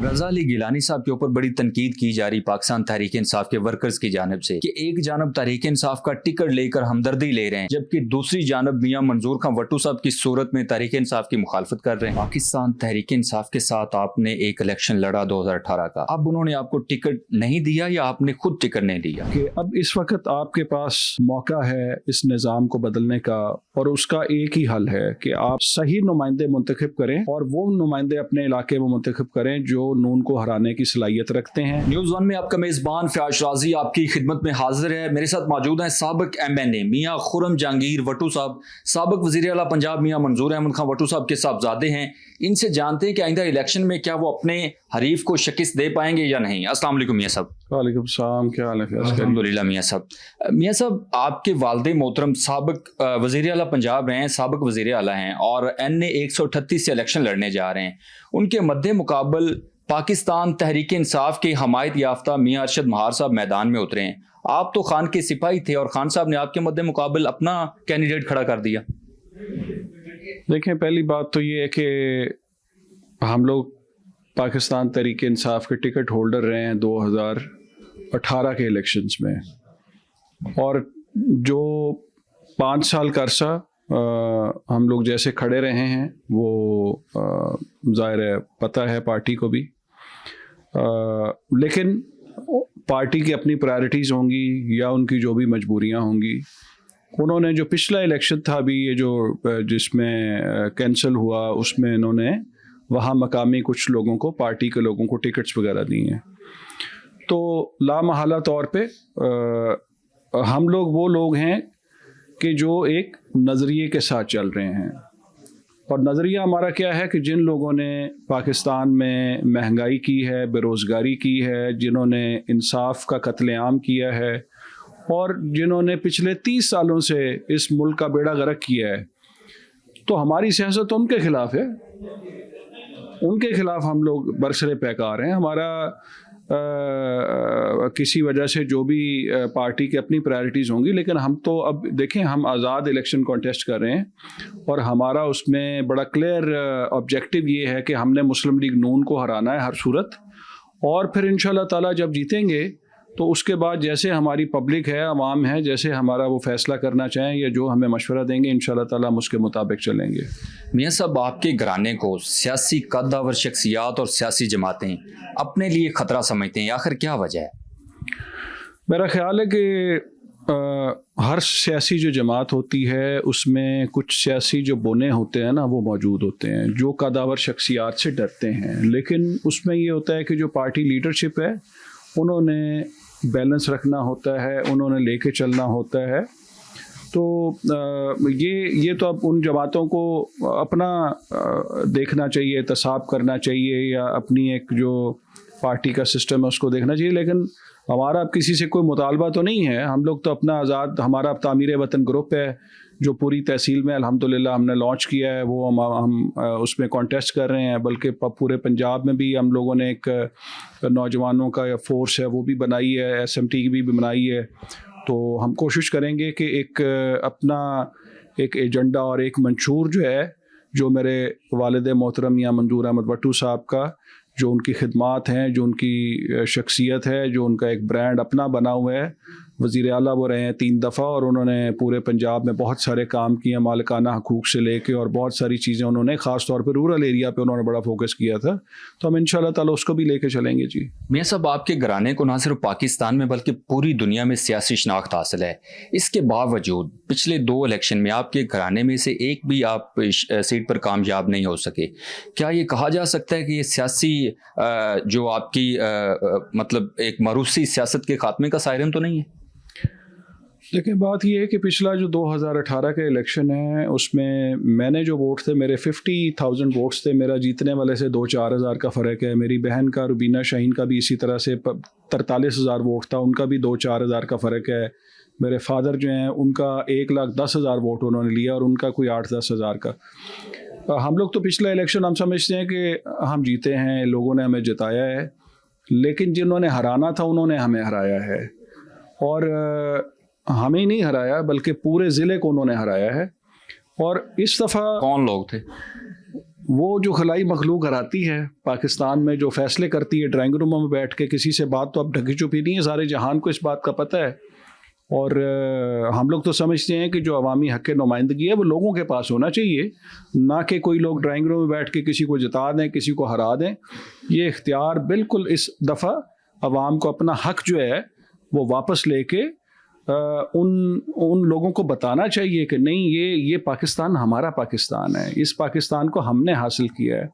رضا علی گیلانی صاحب کے اوپر بڑی تنقید کی جا رہی پاکستان تحریک انصاف کے ورکرز کی جانب سے کہ ایک جانب تحریک انصاف کا ٹکٹ لے کر ہمدردی لے رہے ہیں، جبکہ دوسری جانب میاں منظور خان وٹو صاحب کی صورت میں تحریک انصاف کی مخالفت کر رہے ہیں۔ پاکستان تحریک انصاف کے ساتھ آپ نے ایک الیکشن لڑا 2018 کا، اب انہوں نے آپ کو ٹکٹ نہیں دیا یا آپ نے خود ٹکٹ نہیں دیا؟ کہ اب اس وقت آپ کے پاس موقع ہے اس نظام کو بدلنے کا، اور اس کا ایک ہی حل ہے کہ آپ صحیح نمائندے منتخب کریں اور وہ نمائندے اپنے علاقے میں منتخب کریں جو نون کو ہرانے کی صلاحیت رکھتے ہیں۔ نیوز ون میں آپ کا میزبان فیاض شرازی آپ کی خدمت میں حاضر ہے۔ میرے ساتھ موجود ہیں سابق MNA میاں خرم جہانگیر وٹو صاحب، سابق وزیر اعلیٰ پنجاب میاں منظور احمد خان وٹو صاحب کے صاحبزادے ہیں۔ ان سے جانتے ہیں کہ آئندہ الیکشن میں کیا وہ اپنے حریف کو شکست دے پائیں گے یا نہیں۔ السلام علیکم میاں صاحب۔ وعلیکم السلام، کیا حال ہے؟ الحمدللہ میاں صاحب۔ میاں صاحب، آپ کے والد محترم سابق وزیر اعلیٰ پنجاب رہے ہیں، سابق وزیر اعلیٰ ہیں اور NA 138 سے الیکشن لڑنے جا رہے ہیں۔ ان کے مد مقابل پاکستان تحریک انصاف کے حمایت یافتہ میاں ارشد مہار صاحب میدان میں اترے ہیں۔ آپ تو خان کے سپاہی تھے اور خان صاحب نے آپ کے مد مقابل اپنا کینڈیڈیٹ کھڑا کر دیا۔ دیکھیں، پہلی بات تو یہ ہے کہ ہم لوگ پاکستان تحریک انصاف کے ٹکٹ ہولڈر رہے ہیں 2018 کے الیکشنز میں، اور جو 5 سال کا عرصہ ہم لوگ جیسے کھڑے رہے ہیں وہ ظاہر ہے پتہ ہے پارٹی کو بھی، لیکن پارٹی کی اپنی پرائرٹیز ہوں گی یا ان کی جو بھی مجبوریاں ہوں گی۔ انہوں نے جو پچھلا الیکشن تھا ابھی یہ جو جس میں کینسل ہوا، اس میں انہوں نے وہاں مقامی کچھ لوگوں کو، پارٹی کے لوگوں کو ٹکٹس وغیرہ دی ہیں۔ تو لامحالہ طور پہ ہم لوگ وہ لوگ ہیں کہ جو ایک نظریے کے ساتھ چل رہے ہیں، اور نظریہ ہمارا کیا ہے کہ جن لوگوں نے پاکستان میں مہنگائی کی ہے، بے روزگاری کی ہے، جنہوں نے انصاف کا قتل عام کیا ہے، اور جنہوں نے پچھلے 30 سالوں سے اس ملک کا بیڑا غرق کیا ہے، تو ہماری سیاست ان کے خلاف ہے، ان کے خلاف ہم لوگ برسر پیکار ہیں۔ ہمارا کسی وجہ سے جو بھی پارٹی کی اپنی پرائرٹیز ہوں گی، لیکن ہم تو اب دیکھیں ہم آزاد الیکشن کانٹیسٹ کر رہے ہیں، اور ہمارا اس میں بڑا کلیئر آبجیکٹیو یہ ہے کہ ہم نے مسلم لیگ نون کو ہرانا ہے ہر صورت، اور پھر انشاءاللہ تعالیٰ جب جیتیں گے تو اس کے بعد جیسے ہماری پبلک ہے، عوام ہے، جیسے ہمارا وہ فیصلہ کرنا چاہیں یا جو ہمیں مشورہ دیں گے انشاءاللہ تعالیٰ ہم اس کے مطابق چلیں گے۔ میاں صاحب، آپ کے گھرانے کو سیاسی قداور شخصیات اور سیاسی جماعتیں اپنے لیے خطرہ سمجھتے ہیں، آخر کیا وجہ ہے؟ میرا خیال ہے کہ ہر سیاسی جو جماعت ہوتی ہے اس میں کچھ سیاسی جو بونے ہوتے ہیں نا وہ موجود ہوتے ہیں جو قداور شخصیات سے ڈرتے ہیں، لیکن اس میں یہ ہوتا ہے کہ جو پارٹی لیڈرشپ ہے انہوں نے بیلنس رکھنا ہوتا ہے، انہوں نے لے کے چلنا ہوتا ہے۔ تو یہ تو اب ان جماعتوں کو اپنا دیکھنا چاہیے، احتساب کرنا چاہیے، یا اپنی ایک جو پارٹی کا سسٹم ہے اس کو دیکھنا چاہیے، لیکن ہمارا اب کسی سے کوئی مطالبہ تو نہیں ہے۔ ہم لوگ تو اپنا آزاد، ہمارا اب تعمیر وطن گروپ ہے جو پوری تحصیل میں الحمدللہ ہم نے لانچ کیا ہے، وہ ہم اس میں کانٹیسٹ کر رہے ہیں، بلکہ پورے پنجاب میں بھی ہم لوگوں نے ایک نوجوانوں کا فورس ہے وہ بھی بنائی ہے، SMT کی بھی بنائی ہے۔ تو ہم کوشش کریں گے کہ ایک اپنا ایک ایجنڈا اور ایک منشور جو ہے، جو میرے والد محترم میاں منظور احمد وٹو صاحب کا جو ان کی خدمات ہیں، جو ان کی شخصیت ہے، جو ان کا ایک برانڈ اپنا بنا ہوا ہے، وزیر اعلیٰ وہ رہے ہیں 3 دفعہ، اور انہوں نے پورے پنجاب میں بہت سارے کام کیے، مالکانہ حقوق سے لے کے، اور بہت ساری چیزیں انہوں نے خاص طور پہ رورل ایریا پہ انہوں نے بڑا فوکس کیا تھا، تو ہم انشاءاللہ تعالیٰ اس کو بھی لے کے چلیں گے۔ جی میاں صاحب، آپ کے گھرانے کو نہ صرف پاکستان میں بلکہ پوری دنیا میں سیاسی شناخت حاصل ہے، اس کے باوجود پچھلے 2 الیکشن میں آپ کے گھرانے میں سے ایک بھی آپ سیٹ پر کامیاب نہیں ہو سکے۔ کیا یہ کہا جا سکتا ہے کہ یہ سیاسی جو آپ کی مطلب ایک موروثی سیاست کے خاتمے کا سائرن تو نہیں ہے؟ لیکن بات یہ ہے کہ پچھلا جو 2018 کا الیکشن ہے اس میں نے جو ووٹ تھے میرے 50,000 ووٹس تھے، میرا جیتنے والے سے 2-4 ہزار کا فرق ہے۔ میری بہن کا روبینہ شاہین کا بھی اسی طرح سے 43,000 ووٹ تھا، ان کا بھی 2-4 ہزار کا فرق ہے۔ میرے فادر جو ہیں ان کا 1,10,000 ووٹ انہوں نے لیا، اور ان کا کوئی 8-10 ہزار کا۔ ہم لوگ تو پچھلا الیکشن ہم سمجھتے ہیں کہ ہم جیتے ہیں، لوگوں نے ہمیں جتایا ہے، لیکن جنہوں نے ہرانا تھا انہوں نے ہمیں ہرایا ہے، اور ہمیں نہیں ہرایا بلکہ پورے ضلع کو انہوں نے ہرایا ہے۔ اور اس دفعہ کون لوگ تھے؟ وہ جو خلائی مخلوق ہراتی ہے پاکستان میں، جو فیصلے کرتی ہے ڈرائنگ روموں میں بیٹھ کے، کسی سے بات تو اب ڈھکی چھپی نہیں ہے، سارے جہان کو اس بات کا پتہ ہے. اور ہم لوگ تو سمجھتے ہیں کہ جو عوامی حق نمائندگی ہے وہ لوگوں کے پاس ہونا چاہیے، نہ کہ کوئی لوگ ڈرائنگ روم میں بیٹھ کے کسی کو جتا دیں، کسی کو ہرا دیں. یہ اختیار بالکل اس دفعہ عوام کو اپنا حق جو ہے وہ واپس لے کے ان لوگوں کو بتانا چاہیے کہ نہیں، یہ پاکستان ہمارا پاکستان ہے، اس پاکستان کو ہم نے حاصل کیا ہے،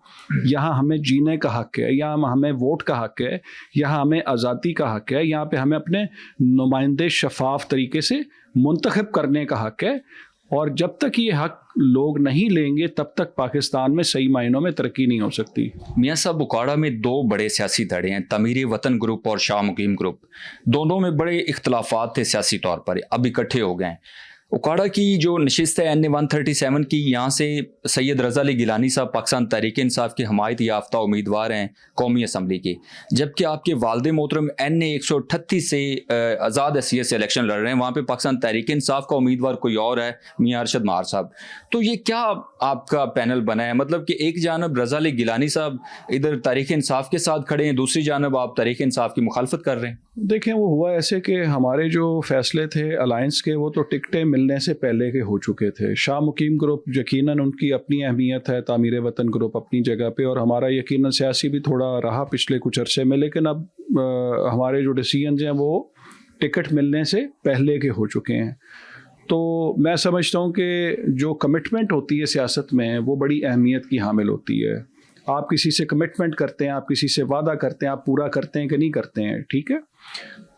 یہاں ہمیں جینے کا حق ہے، یہاں ہمیں ووٹ کا حق ہے، یہاں ہمیں آزادی کا حق ہے، یہاں پہ ہمیں اپنے نمائندے شفاف طریقے سے منتخب کرنے کا حق ہے. اور جب تک یہ حق لوگ نہیں لیں گے تب تک پاکستان میں صحیح معنوں میں ترقی نہیں ہو سکتی. میاں صاحب، اکاڑا میں 2 بڑے سیاسی دھڑے ہیں، تعمیر وطن گروپ اور شاہ مقیم گروپ. دونوں میں بڑے اختلافات تھے سیاسی طور پر، اب اکٹھے ہو گئے ہیں. اکاڑا کی جو نشست ہے NA 137 کی، یہاں سے سید رضا علی گیلانی صاحب پاکستان تحریک انصاف کے حمایت یافتہ امیدوار ہیں قومی اسمبلی کے، جبکہ آپ کے والد محترم NA 138 سے آزاد حیثیت سے الیکشن لڑ رہے ہیں. وہاں پہ پاکستان تحریک انصاف کا امیدوار کوئی اور ہے، میاں ارشد مار صاحب. تو یہ کیا آپ کا پینل بنا ہے؟ مطلب کہ ایک جانب رضا علی گیلانی صاحب ادھر تحریک انصاف کے ساتھ کھڑے ہیں، دوسری جانب آپ تحریک انصاف کی مخالفت کر رہے ہیں. دیکھیں، وہ ہوا ایسے کہ ہمارے جو فیصلے تھے الائنس کے، وہ تو ٹکٹیں ملنے سے پہلے کے ہو چکے تھے. شاہ مقیم گروپ یقیناً ان کی اپنی اہمیت ہے، تعمیر وطن گروپ اپنی جگہ پہ، اور ہمارا یقیناً سیاسی بھی تھوڑا رہا پچھلے کچھ عرصے میں، لیکن اب ہمارے جو ڈیسیجنز ہیں وہ ٹکٹ ملنے سے پہلے کے ہو چکے ہیں. تو میں سمجھتا ہوں کہ جو کمٹمنٹ ہوتی ہے سیاست میں وہ بڑی اہمیت کی حامل ہوتی ہے. آپ کسی سے کمٹمنٹ کرتے ہیں، آپ کسی سے وعدہ کرتے ہیں، آپ پورا کرتے ہیں کہ نہیں کرتے ہیں، ٹھیک ہے.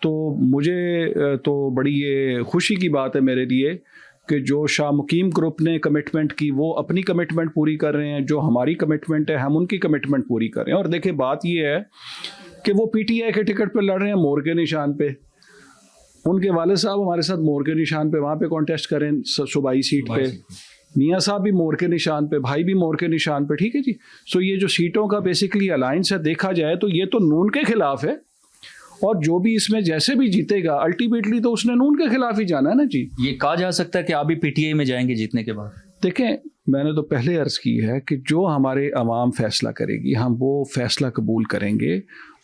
تو مجھے تو بڑی یہ خوشی کی بات ہے میرے لیے کہ جو شاہ مقیم گروپ نے کمٹمنٹ کی وہ اپنی کمٹمنٹ پوری کر رہے ہیں، جو ہماری کمٹمنٹ ہے ہم ان کی کمٹمنٹ پوری کر رہے ہیں. اور دیکھیں، بات یہ ہے کہ وہ PTI کے ٹکٹ پہ لڑ رہے ہیں، مور کے نشان پہ. ان کے والد صاحب ہمارے ساتھ مور کے نشان پہ وہاں پہ کانٹیسٹ کریں صوبائی سیٹ پہ، میاں صاحب بھی مور کے نشان پہ، بھائی بھی مور کے نشان پہ، ٹھیک ہے جی. سو یہ جو سیٹوں کا بیسیکلی الائنس ہے، دیکھا جائے تو یہ تو نون کے خلاف ہے، اور جو بھی اس میں جیسے بھی جیتے گا الٹیمیٹلی تو اس نے نون کے خلاف ہی جانا ہے نا جی. یہ کہا جا سکتا ہے کہ آپ بھی PTI میں جائیں گے جیتنے کے بعد؟ دیکھیں، میں نے تو پہلے عرض کی ہے کہ جو ہمارے عوام فیصلہ کرے گی ہم وہ فیصلہ قبول کریں گے،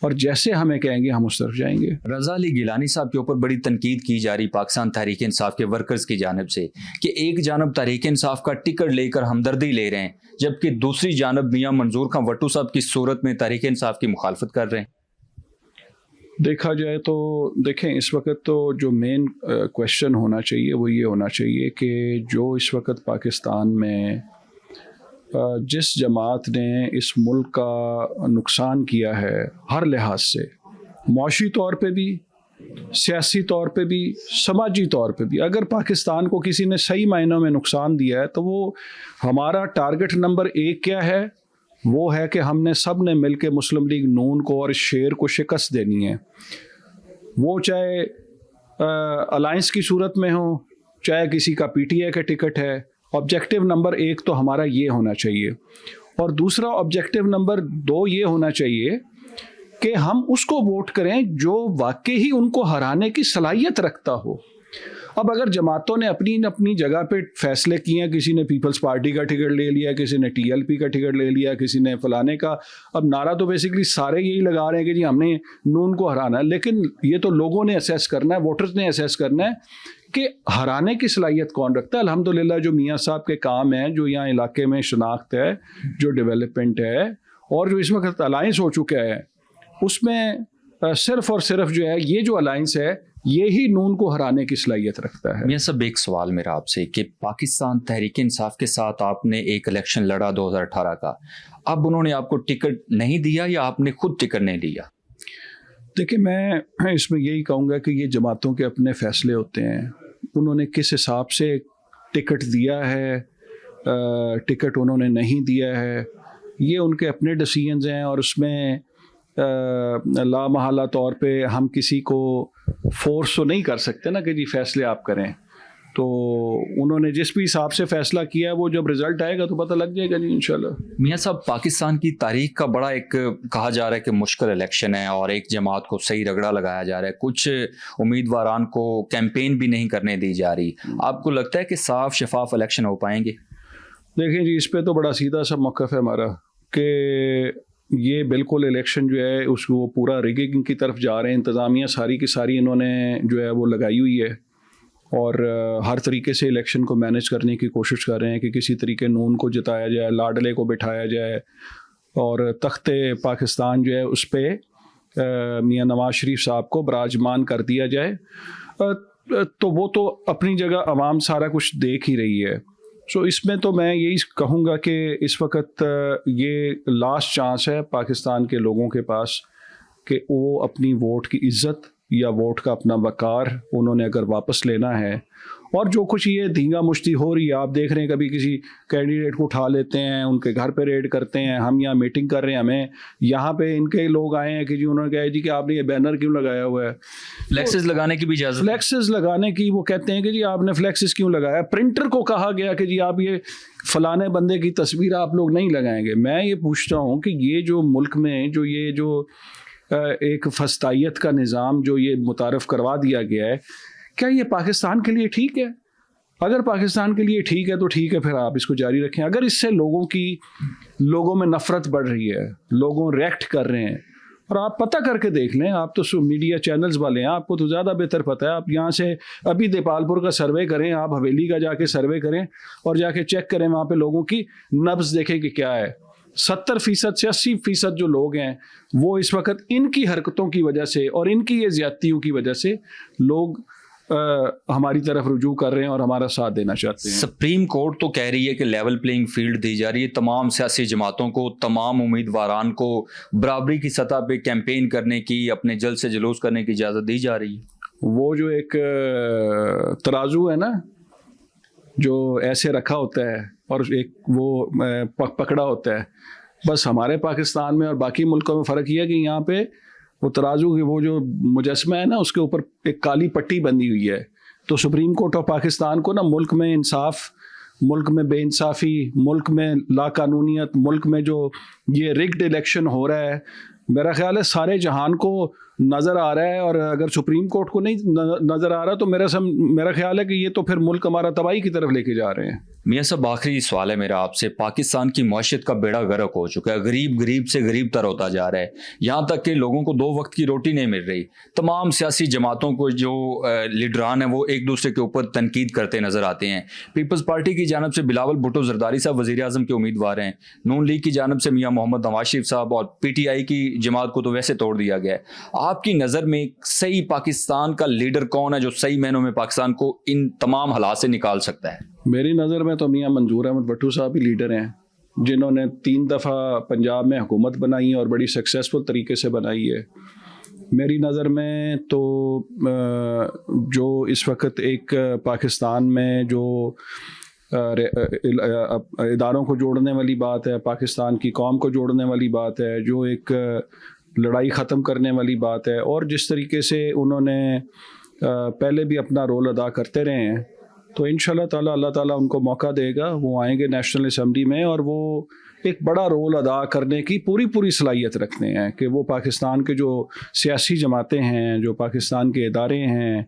اور جیسے ہمیں کہیں گے ہم اس طرف جائیں گے. رضا علی گیلانی صاحب کے اوپر بڑی تنقید کی جا رہی پاکستان تحریک انصاف کے ورکرز کی جانب سے کہ ایک جانب تحریک انصاف کا ٹکٹ لے کر ہمدردی لے رہے ہیں، جبکہ دوسری جانب میاں منظور خان وٹو صاحب کی صورت میں تحریک انصاف کی مخالفت کر رہے ہیں. دیکھا جائے تو دیکھیں، اس وقت تو جو مین کویشچن ہونا چاہیے وہ یہ ہونا چاہیے کہ جو اس وقت پاکستان میں جس جماعت نے اس ملک کا نقصان کیا ہے ہر لحاظ سے، معاشی طور پہ بھی، سیاسی طور پہ بھی، سماجی طور پہ بھی، اگر پاکستان کو کسی نے صحیح معنوں میں نقصان دیا ہے تو وہ ہمارا ٹارگٹ نمبر 1 کیا ہے؟ وہ ہے کہ ہم نے سب نے مل کے مسلم لیگ نون کو اور اس شیر کو شکست دینی ہے. وہ چاہے الائنس کی صورت میں ہو، چاہے کسی کا PTI کا ٹکٹ ہے. آبجیکٹیو نمبر 1 تو ہمارا یہ ہونا چاہیے، اور دوسرا آبجیکٹیو نمبر 2 یہ ہونا چاہیے کہ ہم اس کو ووٹ کریں جو واقعی ہی ان کو ہرانے کی صلاحیت رکھتا ہو. اب اگر جماعتوں نے اپنی جگہ پہ فیصلے کیے ہیں، کسی نے پیپلز پارٹی کا ٹکٹ لے لیا، کسی نے TLP کا ٹکٹ لے لیا، کسی نے فلانے کا، اب نعرہ تو بیسیکلی سارے یہی لگا رہے ہیں کہ جی ہم نے نون کو ہرانا ہے. لیکن یہ تو لوگوں نے اسیس کرنا ہے، ووٹرز نے اسیس کرنا ہے کہ ہرانے کی صلاحیت کون رکھتا ہے. الحمدللہ جو میاں صاحب کے کام ہیں، جو یہاں علاقے میں شناخت ہے، جو ڈیولپمنٹ ہے، اور جو اس وقت الائنس ہو چکا ہے، اس میں صرف اور صرف جو ہے یہ جو الائنس ہے یہی نون کو ہرانے کی صلاحیت رکھتا ہے. میاں صاحب، ایک سوال میرا آپ سے کہ پاکستان تحریک انصاف کے ساتھ آپ نے ایک الیکشن لڑا 2018 کا، اب انہوں نے آپ کو ٹکٹ نہیں دیا یا آپ نے خود ٹکٹ نہیں لیا؟ دیکھیں، میں اس میں یہی کہوں گا کہ یہ جماعتوں کے اپنے فیصلے ہوتے ہیں. انہوں نے کس حساب سے ٹکٹ دیا ہے، ٹکٹ انہوں نے نہیں دیا ہے، یہ ان کے اپنے ڈیسیجنز ہیں، اور اس میں لامحالہ طور پہ ہم کسی کو فورس تو نہیں کر سکتے نا کہ جی فیصلے آپ کریں. تو انہوں نے جس بھی حساب سے فیصلہ کیا ہے وہ جب رزلٹ آئے گا تو پتہ لگ جائے گا جی انشاءاللہ. میاں صاحب، پاکستان کی تاریخ کا بڑا ایک کہا جا رہا ہے کہ مشکل الیکشن ہے، اور ایک جماعت کو صحیح رگڑا لگایا جا رہا ہے، کچھ امیدواران کو کیمپین بھی نہیں کرنے دی جا رہی. آپ کو لگتا ہے کہ صاف شفاف الیکشن ہو پائیں گے؟ دیکھیں جی، اس پہ تو بڑا سیدھا سا موقف ہے ہمارا کہ یہ بالکل الیکشن جو ہے اس کو پورا ریگنگ کی طرف جا رہے ہیں. انتظامیہ ساری کی ساری انہوں نے جو ہے وہ لگائی ہوئی ہے اور ہر طریقے سے الیکشن کو مینیج کرنے کی کوشش کر رہے ہیں کہ کسی طریقے نون کو جتایا جائے, لاڈلے کو بٹھایا جائے اور تخت پاکستان جو ہے اس پہ میاں نواز شریف صاحب کو براجمان کر دیا جائے. تو وہ تو اپنی جگہ عوام سارا کچھ دیکھ ہی رہی ہے. سو اس میں تو میں یہی کہوں گا کہ اس وقت یہ لاسٹ چانس ہے پاکستان کے لوگوں کے پاس کہ وہ اپنی ووٹ کی عزت یا ووٹ کا اپنا وقار انہوں نے اگر واپس لینا ہے. اور جو کچھ یہ دھینگا مشتی ہو رہی ہے, آپ دیکھ رہے ہیں کبھی کسی کینڈیڈیٹ کو اٹھا لیتے ہیں, ان کے گھر پہ ریڈ کرتے ہیں, ہم یہاں میٹنگ کر رہے ہیں, ہمیں یہاں پہ ان کے لوگ آئے ہیں کہ جی انہوں نے کہا جی کہ آپ نے یہ بینر کیوں لگایا ہوا ہے, فلیکسز لگانے کی بھی اجازت, فلیکسز لگانے کی. وہ کہتے ہیں کہ جی آپ نے فلیکسز کیوں لگایا. پرنٹر کو کہا گیا کہ جی آپ یہ فلانے بندے کی تصویر آپ لوگ نہیں لگائیں گے. میں یہ پوچھتا ہوں کہ یہ جو ملک میں جو ایک فسطائیت کا نظام جو یہ متعارف کروا دیا گیا ہے, کیا یہ پاکستان کے لیے ٹھیک ہے؟ اگر پاکستان کے لیے ٹھیک ہے تو ٹھیک ہے, پھر آپ اس کو جاری رکھیں. اگر اس سے لوگوں میں نفرت بڑھ رہی ہے, لوگوں ریئیکٹ کر رہے ہیں, اور آپ پتہ کر کے دیکھ لیں, آپ تو میڈیا چینلز والے ہیں, آپ کو تو زیادہ بہتر پتہ ہے. آپ یہاں سے ابھی دیپال پور کا سروے کریں, آپ حویلی کا جا کے سروے کریں اور جا کے چیک کریں وہاں پہ لوگوں کی نبض دیکھیں کہ کیا ہے. 70% سے 80% جو لوگ ہیں وہ اس وقت ان کی حرکتوں کی وجہ سے اور ان کی یہ زیادتیوں کی وجہ سے لوگ ہماری طرف رجوع کر رہے ہیں اور ہمارا ساتھ دینا چاہتے ہیں. سپریم کورٹ تو کہہ رہی ہے کہ لیول پلینگ فیلڈ دی جا رہی ہے, تمام سیاسی جماعتوں کو, تمام امیدواران کو برابری کی سطح پہ کیمپین کرنے کی, اپنے جلد سے جلوس کرنے کی اجازت دی جا رہی ہے. وہ جو ایک ترازو ہے نا جو ایسے رکھا ہوتا ہے اور ایک وہ پکڑا ہوتا ہے, بس ہمارے پاکستان میں اور باقی ملکوں میں فرق یہ ہے کہ یہاں پہ وہ ترازو کی وہ جو مجسمہ ہے نا اس کے اوپر ایک کالی پٹی بندھی ہوئی ہے. تو سپریم کورٹ آف پاکستان کو نا ملک میں انصاف, ملک میں بے انصافی, ملک میں لا قانونیت, ملک میں جو یہ رگڈ الیکشن ہو رہا ہے, میرا خیال ہے سارے جہان کو نظر آ رہا ہے. اور اگر سپریم کورٹ کو نہیں نظر آ رہا تو میرا خیال ہے کہ یہ تو پھر ملک ہمارا تباہی کی طرف لے کے جا رہے ہیں. میاں صاحب آخری سوال ہے میرا آپ سے, پاکستان کی معیشت کا بیڑا غرق ہو چکا ہے, غریب سے غریب تر ہوتا جا رہا ہے, یہاں تک کہ لوگوں کو 2 وقت کی روٹی نہیں مل رہی. تمام سیاسی جماعتوں کو جو لیڈران ہیں وہ ایک دوسرے کے اوپر تنقید کرتے نظر آتے ہیں. پیپلز پارٹی کی جانب سے بلاول بھٹو زرداری صاحب وزیر اعظم کے امیدوار ہیں, نون لیگ کی جانب سے میاں محمد نواز شریف صاحب, اور پی ٹی آئی کی جماعت کو تو ویسے توڑ دیا گیا ہے. آپ کی نظر میں صحیح پاکستان کا لیڈر کون ہے جو صحیح معنوں میں پاکستان کو ان تمام حالات سے نکال سکتا ہے؟ میری نظر میں تو میاں منظور احمد بھٹو صاحب ہی لیڈر ہیں, جنہوں نے 3 دفعہ پنجاب میں حکومت بنائی اور بڑی سکسیسفل طریقے سے بنائی ہے. میری نظر میں تو جو اس وقت ایک پاکستان میں جو اداروں کو جوڑنے والی بات ہے, پاکستان کی قوم کو جوڑنے والی بات ہے, جو ایک لڑائی ختم کرنے والی بات ہے, اور جس طریقے سے انہوں نے پہلے بھی اپنا رول ادا کرتے رہے ہیں, تو انشاءاللہ تعالی اللہ تعالیٰ ان کو موقع دے گا, وہ آئیں گے نیشنل اسمبلی میں اور وہ ایک بڑا رول ادا کرنے کی پوری صلاحیت رکھتے ہیں کہ وہ پاکستان کے جو سیاسی جماعتیں ہیں, جو پاکستان کے ادارے ہیں,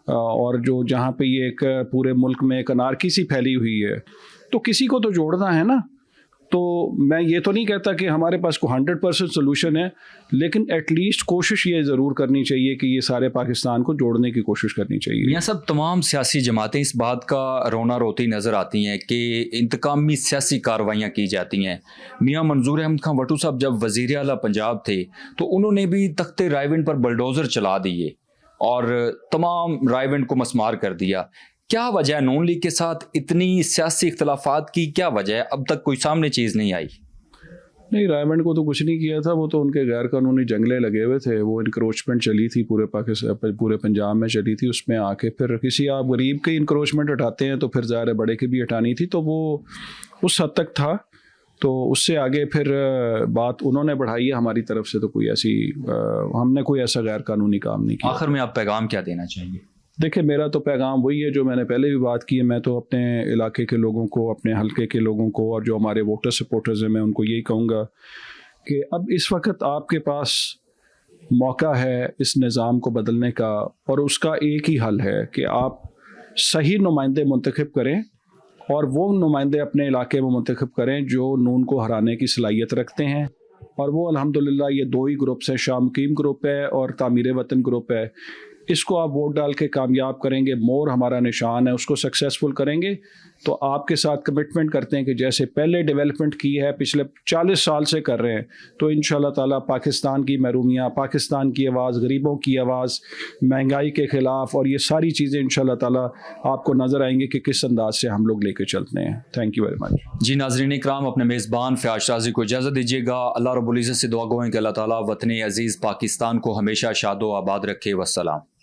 اور جو جہاں پہ یہ ایک پورے ملک میں ایک انارکی سی پھیلی ہوئی ہے, تو کسی کو تو جوڑنا ہے نا. تو میں یہ تو نہیں کہتا کہ ہمارے پاس کو 100% سولوشن ہے, لیکن ایٹ لیسٹ کوشش یہ ضرور کرنی چاہیے کہ یہ سارے پاکستان کو جوڑنے کی کوشش کرنی چاہیے. میاں صاحب تمام سیاسی جماعتیں اس بات کا رونا روتی نظر آتی ہیں کہ انتقامی سیاسی کارروائیاں کی جاتی ہیں. میاں منظور احمد خان بھٹو صاحب جب وزیر اعلیٰ پنجاب تھے تو انہوں نے بھی تخت رائے پر بلڈوزر چلا دیے اور تمام رائے کو مسمار کر دیا. کیا وجہ ہے نون لیگ کے ساتھ اتنی سیاسی اختلافات کی, کیا وجہ ہے؟ اب تک کوئی سامنے چیز نہیں آئی. نہیں, رائے کو تو کچھ نہیں کیا تھا, وہ تو ان کے غیر قانونی جنگلے لگے ہوئے تھے, وہ انکروچمنٹ چلی تھی پورے پاکستان پورے پنجاب میں چلی تھی. اس میں آ کے پھر کسی آپ غریب کے انکروچمنٹ ہٹاتے ہیں تو پھر ظاہر ہے بڑے کی بھی ہٹانی تھی, تو وہ اس حد تک تھا. تو اس سے آگے پھر بات انہوں نے بڑھائی ہے, ہماری طرف سے تو کوئی ایسی ہم نے کوئی ایسا غیر قانونی کام نہیں کیا. آخر میں آپ پیغام کیا دینا چاہیے؟ دیکھیں, میرا تو پیغام وہی ہے جو میں نے پہلے بھی بات کی ہے. میں تو اپنے علاقے کے لوگوں کو, اپنے حلقے کے لوگوں کو, اور جو ہمارے ووٹر سپورٹرز ہیں, میں ان کو یہی کہوں گا کہ اب اس وقت آپ کے پاس موقع ہے اس نظام کو بدلنے کا, اور اس کا ایک ہی حل ہے کہ آپ صحیح نمائندے منتخب کریں اور وہ نمائندے اپنے علاقے میں منتخب کریں جو نون کو ہرانے کی صلاحیت رکھتے ہیں. اور وہ الحمدللہ یہ 2 ہی گروپس ہیں, شاہ مقیم گروپ ہے اور تعمیر وطن گروپ ہے. اس کو آپ ووٹ ڈال کے کامیاب کریں گے, مور ہمارا نشان ہے, اس کو سکسیسفل کریں گے تو آپ کے ساتھ کمٹمنٹ کرتے ہیں کہ جیسے پہلے ڈیولپمنٹ کی ہے پچھلے 40 سال سے کر رہے ہیں, تو انشاءاللہ تعالیٰ پاکستان کی محرومیاں, پاکستان کی آواز, غریبوں کی آواز, مہنگائی کے خلاف, اور یہ ساری چیزیں انشاءاللہ تعالیٰ آپ کو نظر آئیں گی کہ کس انداز سے ہم لوگ لے کے چلتے ہیں. Thank you very much. جی ناظرین اکرام, اپنے میزبان فیاض شرازی کو اجازت دیجیے گا. اللہ رب العزت سے دعا گو ہیں کہ اللہ تعالیٰ وطن عزیز پاکستان کو ہمیشہ شاد و آباد رکھے. والسلام.